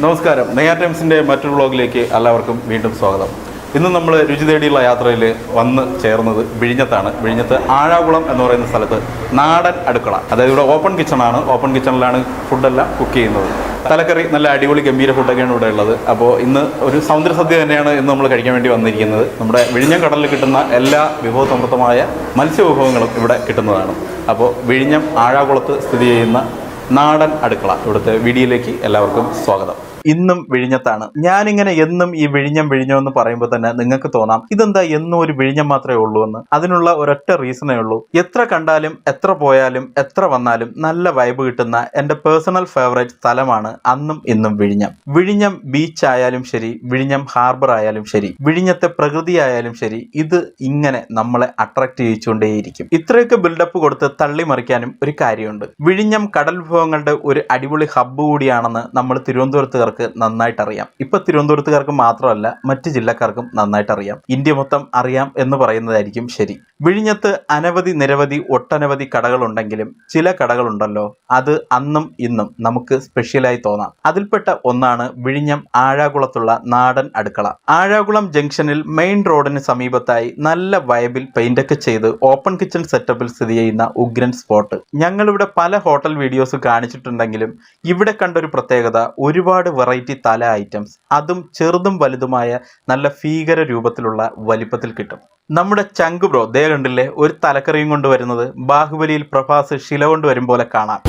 നമസ്കാരം. നെയ്യാർ ടൈംസിൻ്റെ മറ്റൊരു വ്ളോഗിലേക്ക് എല്ലാവർക്കും വീണ്ടും സ്വാഗതം. ഇന്ന് നമ്മൾ രുചി തേടിയുള്ള യാത്രയിൽ വന്ന് ചേർന്നത് വിഴിഞ്ഞത്താണ്. വിഴിഞ്ഞത്ത് ആഴാകുളം എന്ന് പറയുന്ന സ്ഥലത്ത് നാടൻ അടുക്കള, അതായത് ഇവിടെ ഓപ്പൺ കിച്ചണാണ്. ഓപ്പൺ കിച്ചണിലാണ് ഫുഡെല്ലാം കുക്ക് ചെയ്യുന്നത്. തലക്കറി നല്ല അടിപൊളി ഗംഭീര ഫുഡൊക്കെയാണ് ഇവിടെ ഉള്ളത്. അപ്പോൾ ഇന്ന് ഒരു സമുദ്ര സദ്യ തന്നെയാണ് ഇന്ന് നമ്മൾ കഴിക്കാൻ വേണ്ടി വന്നിരിക്കുന്നത്. നമ്മുടെ വിഴിഞ്ഞം കടലിൽ കിട്ടുന്ന എല്ലാ വിഭവസമൃദ്ധമായ മത്സ്യവിഭവങ്ങളും ഇവിടെ കിട്ടുന്നതാണ്. അപ്പോൾ വിഴിഞ്ഞം ആഴാകുളത്ത് സ്ഥിതി ചെയ്യുന്ന നാടൻ അടുക്കള ഇവിടുത്തെ വീഡിയോയിലേക്ക് എല്ലാവർക്കും സ്വാഗതം. ഇന്നും വിഴിഞ്ഞത്താണ്. ഞാനിങ്ങനെ എന്നും ഈ വിഴിഞ്ഞം എന്ന് പറയുമ്പോൾ തന്നെ നിങ്ങൾക്ക് തോന്നാം ഇതെന്താ എന്നും ഒരു വിഴിഞ്ഞം മാത്രമേ ഉള്ളൂ എന്ന്. അതിനുള്ള ഒരൊറ്റ റീസണേ ഉള്ളൂ. എത്ര കണ്ടാലും എത്ര പോയാലും എത്ര വന്നാലും നല്ല വൈബ് കിട്ടുന്ന എൻ്റെ പേഴ്സണൽ ഫേവറേറ്റ് സ്ഥലമാണ് അന്നും ഇന്നും വിഴിഞ്ഞം. വിഴിഞ്ഞം ബീച്ച് ആയാലും ശരി, വിഴിഞ്ഞം ഹാർബർ ആയാലും ശരി, വിഴിഞ്ഞത്തെ പ്രകൃതി ആയാലും ശരി, ഇത് ഇങ്ങനെ നമ്മളെ അട്രാക്ട് ചെയ്യിച്ചുകൊണ്ടേയിരിക്കും. ഇത്രയൊക്കെ ബിൽഡപ്പ് കൊടുത്ത് തള്ളിമറിക്കാനും ഒരു കാര്യമുണ്ട്. വിഴിഞ്ഞം കടൽ വിഭവങ്ങളുടെ ഒരു അടിപൊളി ഹബ്ബ് കൂടിയാണെന്ന് നമ്മൾ തിരുവനന്തപുരത്തുകാർക്ക് നന്നായിട്ട് അറിയാം. ഇപ്പൊ തിരുവനന്തപുരത്തുകാർക്ക് മാത്രമല്ല മറ്റ് ജില്ലക്കാർക്കും നന്നായിട്ട് അറിയാം. ഇന്ത്യ മൊത്തം അറിയാം എന്ന് പറയുന്നതായിരിക്കും ശരി. വിഴിഞ്ഞത്ത് നിരവധി ഒട്ടനവധി കടകളുണ്ടെങ്കിലും ചില കടകളുണ്ടല്ലോ, അത് അന്നും ഇന്നും നമുക്ക് സ്പെഷ്യലായി തോന്നാം. അതിൽപ്പെട്ട ഒന്നാണ് വിഴിഞ്ഞം ആഴാകുളത്തുള്ള നാടൻ അടുക്കള. ആഴാകുളം ജംഗ്ഷനിൽ മെയിൻ റോഡിന് സമീപത്തായി നല്ല വൈബിൽ പെയിന്റൊക്കെ ചെയ്ത് ഓപ്പൺ കിച്ചൺ സെറ്റപ്പിൽ സ്ഥിതി ചെയ്യുന്ന ഉഗ്രൻ സ്പോട്ട്. ഞങ്ങളിവിടെ പല ഹോട്ടൽ വീഡിയോസ് കാണിച്ചിട്ടുണ്ടെങ്കിലും ഇവിടെ കണ്ടൊരു പ്രത്യേകത, ഒരുപാട് വെറൈറ്റി തല ഐറ്റംസ്, അതും ചെറുതും വലുതുമായ നല്ല ഭീകര രൂപത്തിലുള്ള വലിപ്പത്തിൽ കിട്ടും. നമ്മുടെ ചങ്ക് ബ്രോ ദേ കണ്ടില്ലേ ഒരു തലക്കറിയും കൊണ്ട് വരുന്നത്. ബാഹുബലിയിൽ പ്രഭാസ് ശില കൊണ്ട് വരും പോലെ കാണാം.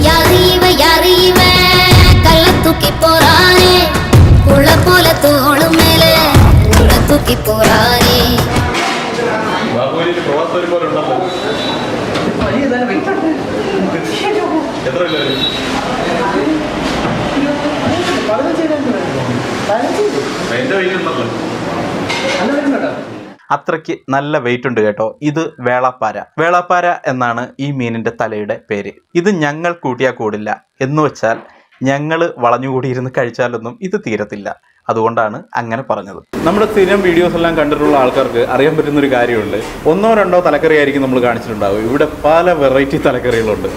അത്രയ്ക്ക് നല്ല വെയിറ്റ് ഉണ്ട് കേട്ടോ. ഇത് വേളാപ്പാര എന്നാണ് ഈ മീനിന്റെ തലയുടെ പേര്. ഇത് ഞങ്ങൾ കൂട്ടിയാൽ കൂടില്ല എന്ന് വെച്ചാൽ ഞങ്ങൾ വളഞ്ഞുകൂടിയിരുന്ന് കഴിച്ചാലൊന്നും ഇത് തീരത്തില്ല. അതുകൊണ്ടാണ് അങ്ങനെ പറഞ്ഞത്. നമ്മുടെ സ്ഥിരം വീഡിയോസ് എല്ലാം കണ്ടിട്ടുള്ള ആൾക്കാർക്ക് അറിയാൻ പറ്റുന്നൊരു കാര്യമുണ്ട്. 1-2 തലക്കറി ആയിരിക്കും നമ്മൾ കാണിച്ചിട്ടുണ്ടാവും. ഇവിടെ പല വെറൈറ്റി തലക്കറികളുണ്ട്.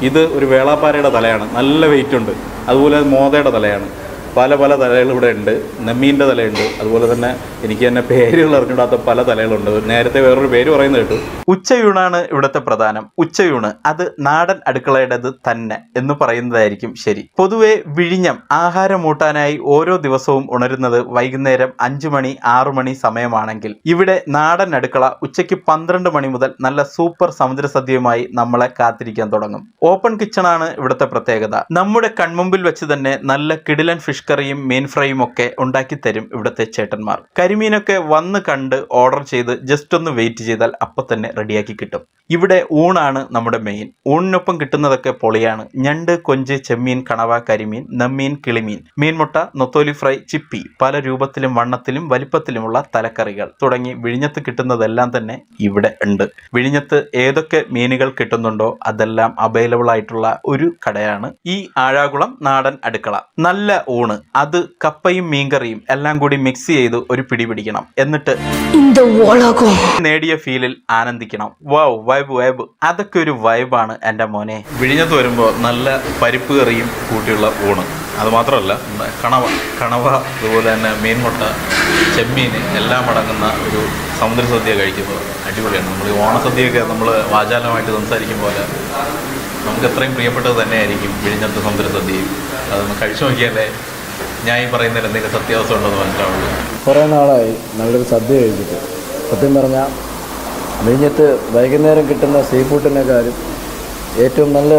ഇത് ഒരു വേളാപ്പാരയുടെ തലയാണ്, നല്ല വെയിറ്റ് ഉണ്ട്. അതുപോലെ മോതയുടെ തലയാണ്. പല തലകൾ ഇവിടെ ഉണ്ട്. നെമ്മീൻ്റെ തലയുണ്ട്. അതുപോലെ തന്നെ എനിക്ക് തന്നെ പേരുകൾ അറിഞ്ഞിടാത്ത പല തലകളുണ്ട്. നേരത്തെ വേറൊരു പേര് പറയുന്നത് കേട്ടു. ഉച്ചയൂണാണ് ഇവിടുത്തെ പ്രധാനം. ഉച്ചയൂണ് അത് നാടൻ അടുക്കളയുടേത് തന്നെ എന്ന് പറയുന്നതായിരിക്കും ശരി. പൊതുവെ വിഴിഞ്ഞം ആഹാരം മൂട്ടാനായി ഓരോ ദിവസവും ഉണരുന്നത് വൈകുന്നേരം 5 മണി 6 മണി സമയമാണെങ്കിൽ ഇവിടെ നാടൻ അടുക്കള ഉച്ചയ്ക്ക് 12 മണി മുതൽ നല്ല സൂപ്പർ സമുദ്ര സദ്യയുമായി നമ്മളെ കാത്തിരിക്കാൻ തുടങ്ങും. ഓപ്പൺ കിച്ചണാണ് ഇവിടുത്തെ പ്രത്യേകത. നമ്മുടെ കൺമുമ്പിൽ വെച്ച് തന്നെ നല്ല കിടിലൻ ഫിഷ് കറിയും മീൻ ഫ്രൈയും ഒക്കെ ഉണ്ടാക്കി തരും ഇവിടുത്തെ ചേട്ടന്മാർ. കരിമീനൊക്കെ വന്ന് കണ്ട് ഓർഡർ ചെയ്ത് ജസ്റ്റ് ഒന്ന് വെയിറ്റ് ചെയ്താൽ അപ്പം തന്നെ റെഡിയാക്കി കിട്ടും. ഇവിടെ ഊണാണ് നമ്മുടെ മെയിൻ. ഊണിനൊപ്പം കിട്ടുന്നതൊക്കെ പൊളിയാണ്. ഞണ്ട്, കൊഞ്ച്, ചെമ്മീൻ, കണവ, കരിമീൻ, നെമ്മീൻ, കിളിമീൻ, മീൻമുട്ട, നൊത്തോലി ഫ്രൈ, ചിപ്പി, പല രൂപത്തിലും വണ്ണത്തിലും വലിപ്പത്തിലുമുള്ള തലക്കറികൾ തുടങ്ങി വിഴിഞ്ഞത്ത് കിട്ടുന്നതെല്ലാം തന്നെ ഇവിടെ ഉണ്ട്. വിഴിഞ്ഞത്ത് ഏതൊക്കെ മീനുകൾ കിട്ടുന്നുണ്ടോ അതെല്ലാം അവൈലബിൾ ആയിട്ടുള്ള ഒരു കടയാണ് ഈ ആഴാകുളം നാടൻ അടുക്കള. നല്ല ഊണ്, അത് കപ്പയും മീൻകറിയും എല്ലാം കൂടി മിക്സ് ചെയ്ത് ഒരു പിടി പിടിക്കണം. എന്നിട്ട് നേടിയ ഫീലിൽ ആനന്ദിക്കണം. വൈബ് അതൊക്കെ ഒരു വൈബാണ് എൻ്റെ മോനെ. വിഴിഞ്ഞത്ത് വരുമ്പോൾ നല്ല പരിപ്പ് കറിയും കൂട്ടിയുള്ള ഊണ്, അതുമാത്രമല്ല കണവ അതുപോലെ തന്നെ മീൻമുട്ട, ചെമ്മീൻ എല്ലാം അടങ്ങുന്ന ഒരു സമുദ്ര സദ്യ കഴിക്കുന്നത് അടിപൊളിയാണ്. നമ്മൾ ഈ ഓണസദ്യയൊക്കെ നമ്മൾ വാചാലമായിട്ട് സംസാരിക്കും പോലെ നമുക്ക് എത്രയും പ്രിയപ്പെട്ടത് തന്നെയായിരിക്കും വിഴിഞ്ഞത്തെ സമുദ്ര സദ്യയും. അതൊന്ന് കഴിച്ചു നോക്കിയാലേ ഞാൻ ഈ പറയുന്നതിൽ എന്തെങ്കിലും സത്യാവസ്ഥ ഉണ്ടെന്ന് മനസ്സിലാവുള്ളൂ. കുറേ നാളായി നല്ലൊരു സദ്യ കഴിച്ചിട്ട്. സത്യം പറഞ്ഞാൽ വിഴിഞ്ഞത്ത് വൈകുന്നേരം കിട്ടുന്ന സീ ഫുഡിനെക്കാളും ഏറ്റവും നല്ല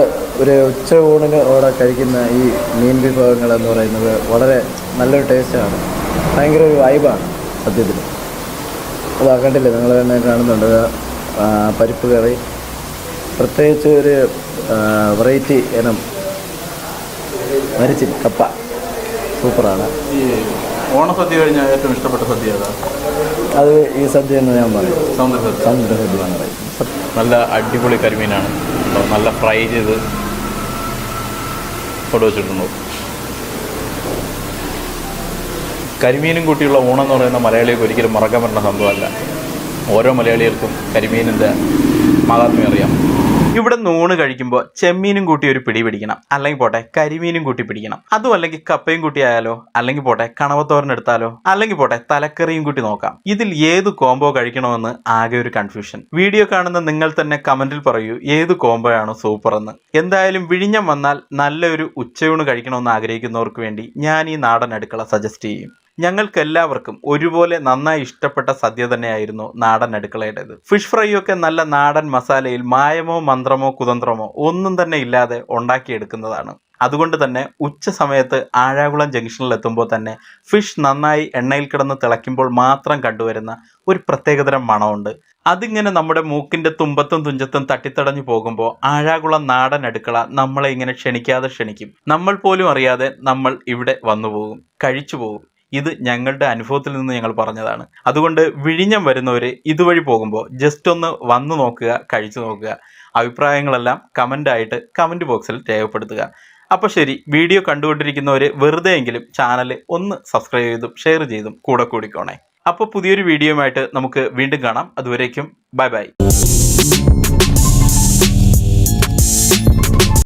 ഒരു ഉച്ച ഊണിന് അവിടെ കഴിക്കുന്ന ഈ മീൻ വിഭവങ്ങൾ എന്ന് പറയുന്നത് വളരെ നല്ലൊരു ടേസ്റ്റാണ്. ഭയങ്കര ഒരു വൈബാണ് സത്യത്തിൽ. അത് കണ്ടില്ലേ, നിങ്ങൾ തന്നെ കാണുന്നുണ്ട്. പരിപ്പ് കറി, പ്രത്യേകിച്ച് ഒരു വെറൈറ്റി ഇനം മരിച്ചിൽ കപ്പ, സൂപ്പറാണ്. ഈ ഓണസദ്യ കഴിഞ്ഞാൽ ഏറ്റവും ഇഷ്ടപ്പെട്ട സദ്യ ഏതാ? അത് ഈ സദ്യ എന്ന് ഞാൻ പറയും സമുദ്ര സദ്യ എന്ന് പറയും. നല്ല അടിപൊളി കരിമീനാണ്, നല്ല ഫ്രൈ ചെയ്ത് കൊണ്ടുവച്ചിട്ടുണ്ടോ. കരിമീനും കൂട്ടിയുള്ള ഊണെന്ന് പറയുന്ന മലയാളികൾക്ക് ഒരിക്കലും മറക്കാൻ പറ്റുന്ന സംഭവമല്ല. ഓരോ മലയാളികൾക്കും കരിമീനിൻ്റെ മഹാത്മ്യം അറിയാം. ഇവിടെ നൂണ് കഴിക്കുമ്പോൾ ചെമ്മീനും കൂട്ടി ഒരു പിടി പിടിക്കണം, അല്ലെങ്കിൽ പോട്ടെ കരിമീനും കൂട്ടി പിടിക്കണം. അതും അല്ലെങ്കിൽ കപ്പയും കൂട്ടി ആയാലോ, അല്ലെങ്കിൽ പോട്ടെ കണവത്തോരൻ എടുത്താലോ, അല്ലെങ്കിൽ പോട്ടെ തലക്കറിയും കൂട്ടി നോക്കാം. ഇതിൽ ഏത് കോംബോ കഴിക്കണമെന്ന് ആകെ ഒരു കൺഫ്യൂഷൻ. വീഡിയോ കാണുന്ന നിങ്ങൾ തന്നെ കമന്റിൽ പറയൂ ഏത് കോംബോയാണോ സൂപ്പർ എന്ന്. എന്തായാലും വിഴിഞ്ഞം വന്നാൽ നല്ലൊരു ഉച്ചയൂണ് കഴിക്കണമെന്ന് ആഗ്രഹിക്കുന്നവർക്ക് വേണ്ടി ഞാൻ ഈ നാടൻ അടുക്കള സജസ്റ്റ് ചെയ്യും. ഞങ്ങൾക്കെല്ലാവർക്കും ഒരുപോലെ നന്നായി ഇഷ്ടപ്പെട്ട സദ്യ തന്നെയായിരുന്നു നാടൻ അടുക്കളയുടേത്. ഫിഷ് ഫ്രൈ ഒക്കെ നല്ല നാടൻ മസാലയിൽ മായമോ മന്ത്രമോ കുതന്ത്രമോ ഒന്നും തന്നെ ഇല്ലാതെ ഉണ്ടാക്കിയെടുക്കുന്നതാണ്. അതുകൊണ്ട് തന്നെ ഉച്ച സമയത്ത് ആഴാകുളം ജംഗ്ഷനിൽ എത്തുമ്പോൾ തന്നെ ഫിഷ് നന്നായി എണ്ണയിൽ കിടന്ന് തിളയ്ക്കുമ്പോൾ മാത്രം കണ്ടുവരുന്ന ഒരു പ്രത്യേകതരം മണമുണ്ട്. അതിങ്ങനെ നമ്മുടെ മൂക്കിൻ്റെ തുമ്പത്തും തുഞ്ചത്തും തട്ടിത്തടഞ്ഞു പോകുമ്പോൾ ആഴാകുളം നാടൻ അടുക്കള നമ്മളെ ഇങ്ങനെ ക്ഷണിക്കാതെ ക്ഷണിക്കും. നമ്മൾ പോലും അറിയാതെ നമ്മൾ ഇവിടെ വന്നു പോകും, കഴിച്ചു പോകും. ഇത് ഞങ്ങളുടെ അനുഭവത്തിൽ നിന്ന് ഞങ്ങൾ പറഞ്ഞതാണ്. അതുകൊണ്ട് വിഴിഞ്ഞം വരുന്നവർ ഇതുവഴി പോകുമ്പോൾ ജസ്റ്റ് ഒന്ന് വന്നു നോക്കുക, കഴിച്ചു നോക്കുക. അഭിപ്രായങ്ങളെല്ലാം കമൻ്റായിട്ട് കമൻറ്റ് ബോക്സിൽ രേഖപ്പെടുത്തുക. അപ്പോൾ ശരി, വീഡിയോ കണ്ടുകൊണ്ടിരിക്കുന്നവർ വെറുതെ എങ്കിലും ചാനൽ ഒന്ന് സബ്സ്ക്രൈബ് ചെയ്തും ഷെയർ ചെയ്തും കൂടെ കൂടിക്കോണേ. അപ്പോൾ പുതിയൊരു വീഡിയോയുമായിട്ട് നമുക്ക് വീണ്ടും കാണാം. അതുവരേക്കും ബൈ ബൈ.